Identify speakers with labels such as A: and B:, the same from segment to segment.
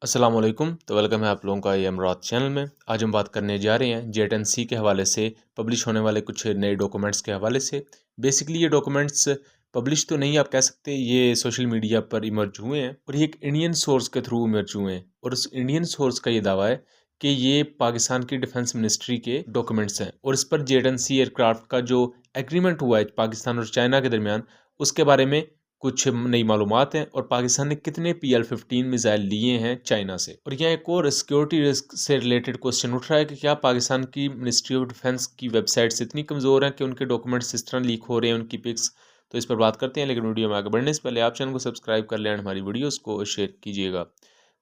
A: अस्सलाम वालेकुम। तो वेलकम है आप लोगों का ये अमरात चैनल में। आज हम बात करने जा रहे हैं जेट एंड सी के हवाले से पब्लिश होने वाले कुछ नए डॉक्यूमेंट्स के हवाले से। बेसिकली ये डॉक्यूमेंट्स पब्लिश तो नहीं आप कह सकते, ये सोशल मीडिया पर इमर्ज हुए हैं और ये एक इंडियन सोर्स के थ्रू इमर्ज हुए हैं। और उस इंडियन सोर्स का ये दावा है कि ये पाकिस्तान की डिफेंस मिनिस्ट्री के डॉक्यूमेंट्स हैं और इस पर जेट एंड सी एयरक्राफ्ट का जो एग्रीमेंट हुआ है पाकिस्तान और चाइना के दरमियान, उसके बारे में कुछ नई मालूमात हैं और पाकिस्तान ने कितने PL-15 मिसाइल लिए हैं चाइना से। और यहाँ एक और सिक्योरिटी रिस्क से रिलेटेड क्वेश्चन उठ रहा है कि क्या पाकिस्तान की मिनिस्ट्री ऑफ डिफेंस की वेबसाइट्स इतनी कमज़ोर हैं कि उनके डॉक्यूमेंट्स इस तरह लीक हो रहे हैं, उनकी पिक्स। तो इस पर बात करते हैं, लेकिन वीडियो में आगे बढ़ने से पहले आप चैनल को सब्सक्राइब कर लें और हमारी वीडियोज़ को शेयर कीजिएगा।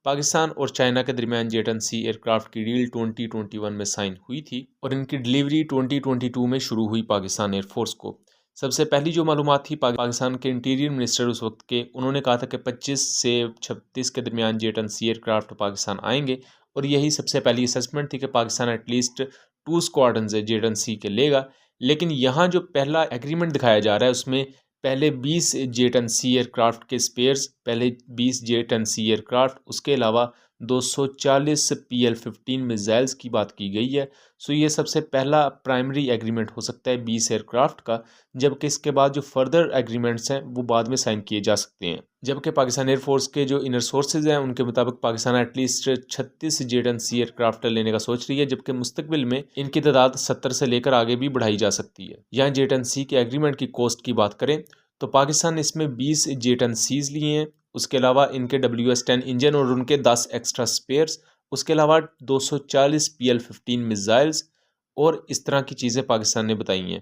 A: पाकिस्तान और चाइना के दरमियान जेट एंड सी एयरक्राफ्ट की डील 2021 में साइन हुई थी और इनकी डिलीवरी 2022 में शुरू हुई पाकिस्तान एयरफोर्स को। सबसे पहली जो मालूमात थी पाकिस्तान के इंटीरियर मिनिस्टर उस वक्त के, उन्होंने कहा था कि 25 से 36 के दरमियान jet and C aircraft Pakistan आएंगे और यही सबसे पहली असेसमेंट थी कि Pakistan at least 2 squadron jet and C के लेगा। लेकिन यहाँ जो पहला एग्रीमेंट दिखाया जा रहा है उसमें पहले 20 जेट एंड सी एयरक्राफ्ट के स्पेयर्स, पहले 20 जेट एंड सी एयरक्राफ्ट, उसके अलावा 240 PL-15 मिसाइल्स की बात की गई है। सो ये सबसे पहला प्राइमरी एग्रीमेंट हो सकता है 20 एयरक्राफ्ट का, जबकि इसके बाद जो फर्दर एग्रीमेंट्स हैं वो बाद में साइन किए जा सकते हैं। जबकि पाकिस्तान एयरफोर्स के जो इनर सोर्सेज हैं उनके मुताबिक Pakistan at least 36 jet and C aircraft लेने का सोच रही है, जबकि मुस्तकबिल में इनकी तादाद 70 से लेकर आगे भी बढ़ाई जा सकती है। यहाँ जेट एंड सी के एग्रीमेंट की कॉस्ट की बात करें तो पाकिस्तान ने इसमें 20 जेट एंड सीज लिए हैं, उसके अलावा इनके WS-10 इंजन और उनके 10 एक्स्ट्रा स्पेयर्स, उसके अलावा 240 PL-15 मिसाइल्स और इस तरह की चीज़ें पाकिस्तान ने बताई हैं।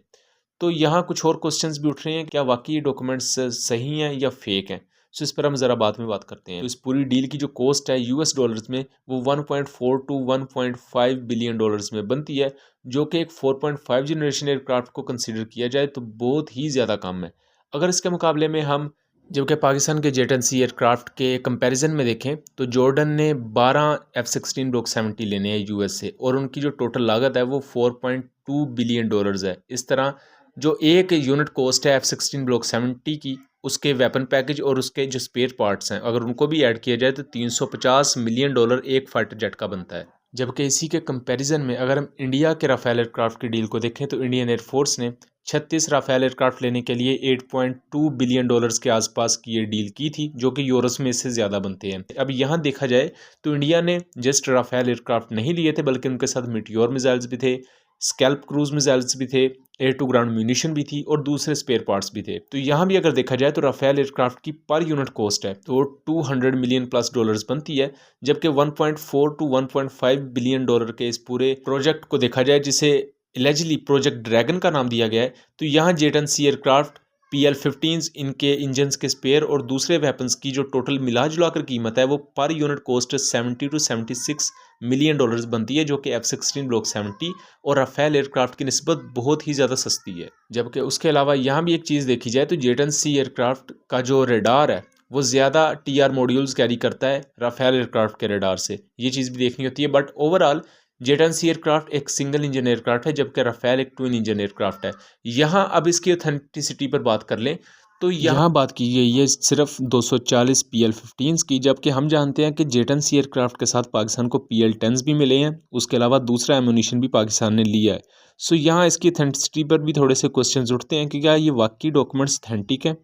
A: तो यहाँ कुछ और क्वेश्चंस भी उठ रहे हैं, क्या वाकई ये डॉक्यूमेंट्स सही हैं या फेक हैं। सो इस पर हम ज़रा बाद में बात करते हैं। तो इस पूरी डील की जो कॉस्ट है US डॉलर्स में वो 1.4 टू 1.5 बिलियन डॉलर्स में बनती है, जो कि एक 4.5 जनरेशन एयरक्राफ्ट को कंसिडर किया जाए तो बहुत ही ज़्यादा कम है। अगर इसके मुकाबले में हम जबकि पाकिस्तान के जेट एंड सी एयरक्राफ्ट के कंपैरिजन में देखें तो जॉर्डन ने 12 F-16 ब्लॉक 70 लेने हैं US से और उनकी जो टोटल लागत है वो 4.2 बिलियन डॉलर्स है। इस तरह जो एक यूनिट कॉस्ट है F-16 ब्लॉक 70 की, उसके वेपन पैकेज और उसके जो स्पेयर पार्ट्स हैं, अगर उनको भी ऐड किया जाए तो 350 मिलियन डॉलर एक फाइटर जेट का बनता है। जबकि इसी के कंपैरिजन में अगर हम इंडिया के राफेल एयरक्राफ्ट की डील को देखें तो इंडियन एयरफोर्स ने 36 राफेल एयरक्राफ्ट लेने के लिए 8.2 बिलियन डॉलर्स के आसपास की ये डील की थी, जो कि यूरोस में इससे ज़्यादा बनते हैं। अब यहाँ देखा जाए तो इंडिया ने जस्ट राफेल एयरक्राफ्ट नहीं लिए थे, बल्कि उनके साथ मिटियोर मिसाइल्स भी थे, स्कैल्प क्रूज मिसाइल्स भी थे, एयर टू ग्राउंड म्यूनिशन भी थी और दूसरे स्पेयर पार्ट्स भी थे। तो यहाँ भी अगर देखा जाए तो राफेल एयरक्राफ्ट की पर यूनिट कॉस्ट है तो 200 मिलियन प्लस डॉलर्स बनती है, जबकि 1.4 टू 1.5 बिलियन डॉलर के इस पूरे प्रोजेक्ट को देखा जाए, जिसे एलिजिबली प्रोजेक्ट ड्रैगन का नाम दिया गया है, तो यहाँ jet and C aircraft PL-15 इनके इंजन्स के स्पेयर और दूसरे वेपन्स की जो टोटल मिला जुला कर कीमत है वो per unit cost 70 to 76 million dollars बनती है, जो कि F-16 ब्लॉक 70 और राफेल एयरक्राफ्ट की निस्बत बहुत ही ज़्यादा सस्ती है। जबकि उसके अलावा यहाँ भी एक चीज़ देखी जाए तो जेट एंड सी एयरक्राफ्ट का जो रेडार है वो ज़्यादा TR मॉड्यूल्स कैरी करता है राफेल एयरक्राफ्ट के रेडार से, ये चीज़ भी देखनी होती है। But overall jet and C aircraft एक सिंगल इंजन एयरक्राफ्ट है, जबकि राफेल एक ट्विन इंजन एयरक्राफ्ट है। यहाँ अब इसकी ऑथेंटिसिटी पर बात कर लें तो यहाँ बात की गई है सिर्फ 240 PL-15 की, जबकि हम जानते हैं कि जेट एंड सी एयरक्राफ्ट के साथ पाकिस्तान को PL-10s भी मिले हैं, उसके अलावा दूसरा एमुनिशन भी पाकिस्तान ने लिया है। सो यहाँ इसकी ऑथेंटिसिटी पर भी थोड़े से क्वेश्चंस उठते हैं कि क्या ये वाकई डॉक्यूमेंट्स ऑथेंटिक हैं।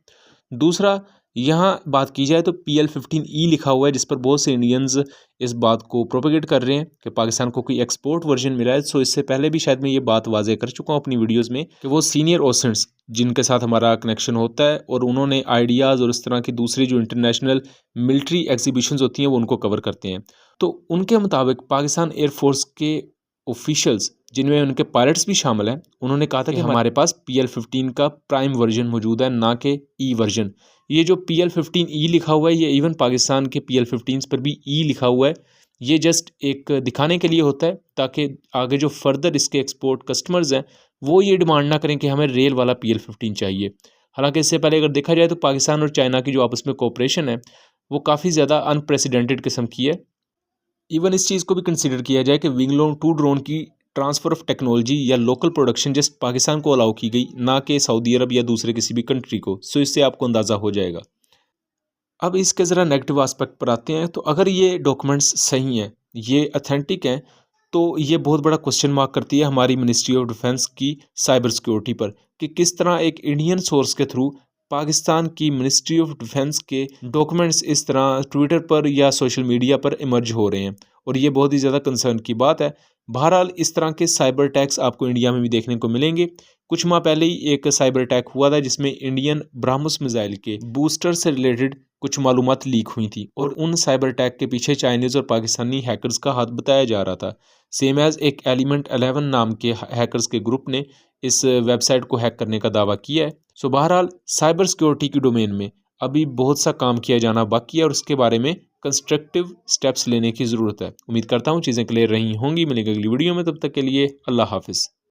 A: दूसरा, यहाँ बात की जाए तो PL-15E लिखा हुआ है, जिस पर बहुत से इंडियंस इस बात को प्रोपेगेट कर रहे हैं कि पाकिस्तान को कोई एक्सपोर्ट वर्जन मिला है। सो इससे पहले भी शायद मैं ये बात वाजे कर चुका हूँ अपनी वीडियोस में कि वो सीनियर ऑफिसर्स जिनके साथ हमारा कनेक्शन होता है और उन्होंने आइडियाज़ और इस तरह की दूसरी जो इंटरनेशनल मिलिट्री एग्जीबिशंस होती हैं वो उनको कवर करते हैं। तो उनके मुताबिक पाकिस्तान एयरफोर्स के ऑफिशियल्स, जिनमें उनके पायलट्स भी शामिल हैं, उन्होंने कहा था कि हमारे पास PL-15 का प्राइम वर्जन मौजूद है, ना कि ई वर्जन। ये जो PL-15E लिखा हुआ है, ये इवन पाकिस्तान के PL-15s पर भी ई लिखा हुआ है। ये जस्ट एक दिखाने के लिए होता है ताकि आगे जो फर्दर इसके एक्सपोर्ट कस्टमर्स हैं वो ये डिमांड ना करें कि हमें रेल वाला PL-15 चाहिए। हालांकि इससे पहले अगर देखा जाए तो पाकिस्तान और चाइना की जो आपस में कोऑपरेशन है वो काफ़ी ज़्यादा अनप्रेसिडेंटेड किस्म की है। इवन इस चीज़ को भी कंसिडर किया जाए कि विंगलोन 2 ड्रोन की ट्रांसफ़र ऑफ टेक्नोलॉजी या लोकल प्रोडक्शन जस्ट पाकिस्तान को अलाउ की गई, ना कि सऊदी अरब या दूसरे किसी भी कंट्री को। सो इससे आपको अंदाज़ा हो जाएगा। अब इसके ज़रा नेगेटिव एस्पेक्ट पर आते हैं। तो अगर ये डॉक्यूमेंट्स सही हैं, ये अथेंटिक हैं, तो ये बहुत बड़ा क्वेश्चन मार्क करती है हमारी मिनिस्ट्री ऑफ डिफेंस की साइबर सिक्योरिटी पर, कि किस तरह एक इंडियन सोर्स के थ्रू पाकिस्तान की मिनिस्ट्री ऑफ डिफेंस के डॉक्यूमेंट्स इस तरह ट्विटर पर या सोशल मीडिया पर इमर्ज हो रहे हैं। और ये बहुत ही ज़्यादा कंसर्न की बात है। बहरहाल इस तरह के साइबर अटैक्स आपको इंडिया में भी देखने को मिलेंगे। कुछ माह पहले ही एक साइबर अटैक हुआ था जिसमें इंडियन ब्राह्मोस मिसाइल के बूस्टर से रिलेटेड कुछ मालूमात लीक हुई थी, और उन साइबर अटैक के पीछे चाइनीज़ और पाकिस्तानी हैकर्स का हाथ बताया जा रहा था। सेम एज एक एलिमेंट 11 नाम के हैकर्स के ग्रुप ने इस वेबसाइट को हैक करने का दावा किया है। सो बहरहाल साइबर सिक्योरिटी की डोमेन में अभी बहुत सा काम किया जाना बाकी है और उसके बारे में कंस्ट्रक्टिव स्टेप्स लेने की ज़रूरत है। उम्मीद करता हूँ चीज़ें क्लियर रही होंगी। मिलेंगे अगली वीडियो में, तब तक के लिए अल्लाह हाफिज़।